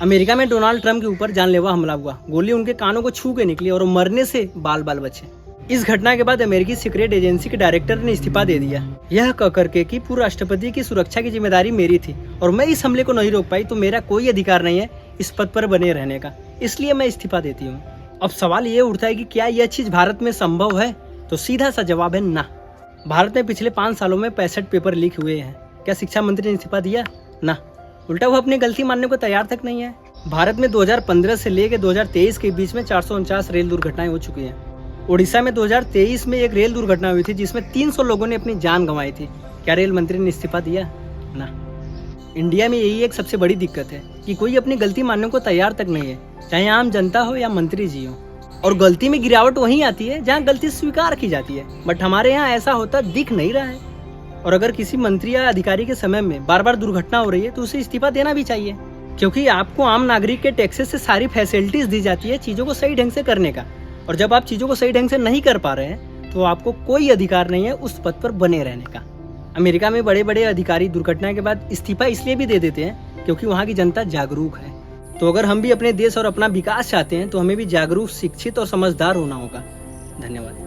America में Donald Trump के ऊपर जानलेवा हमला हुआ। गोली उनके कानों को छू के निकली और मरने से बाल बाल बचे। इस घटना के बाद अमेरिकी सीक्रेट एजेंसी के डायरेक्टर ने इस्तीफा दे दिया, यह कह करके कि पूर्व राष्ट्रपति की सुरक्षा की जिम्मेदारी मेरी थी और मैं इस हमले को नहीं रोक पाई तो मेरा कोई अधिकार नहीं है इस पद पर बने रहने का, इसलिए मैं इस्तीफा देती हूँ। अब सवाल ये उठता है कि क्या यह चीज भारत में संभव है? तो सीधा सा जवाब है ना। भारत में पिछले 5 सालों में 65 पेपर लीक हुए हैं। क्या शिक्षा मंत्री ने इस्तीफा दिया? ना, उल्टा वो अपनी गलती मानने को तैयार तक नहीं है। भारत में 2015 से लेकर 2023 के बीच में 449 रेल दुर्घटनाएं हो चुकी हैं। ओडिशा में 2023 में एक रेल दुर्घटना हुई थी जिसमें 300 लोगों ने अपनी जान गंवाई थी। क्या रेल मंत्री ने इस्तीफा दिया? ना। इंडिया में यही एक सबसे बड़ी दिक्कत है कि कोई अपनी गलती मानने को तैयार तक नहीं है, चाहे आम जनता हो या मंत्री जी हो। और गलती में गिरावट वहीं आती है जहाँ गलती स्वीकार की जाती है, बट हमारे यहाँ ऐसा होता दिख नहीं रहा है। और अगर किसी मंत्री या अधिकारी के समय में बार बार दुर्घटना हो रही है तो उसे इस्तीफा देना भी चाहिए, क्योंकि आपको आम नागरिक के टैक्सेस से सारी फैसिलिटीज दी जाती है चीजों को सही ढंग से करने का। और जब आप चीजों को सही ढंग से नहीं कर पा रहे हैं तो आपको कोई अधिकार नहीं है उस पद पर बने रहने का। अमेरिका में बड़े बड़े अधिकारी दुर्घटना के बाद इस्तीफा इसलिए भी दे देते हैं क्योंकि वहाँ की जनता जागरूक है। तो अगर हम भी अपने देश और अपना विकास चाहते हैं तो हमें भी जागरूक, शिक्षित और समझदार होना होगा। धन्यवाद।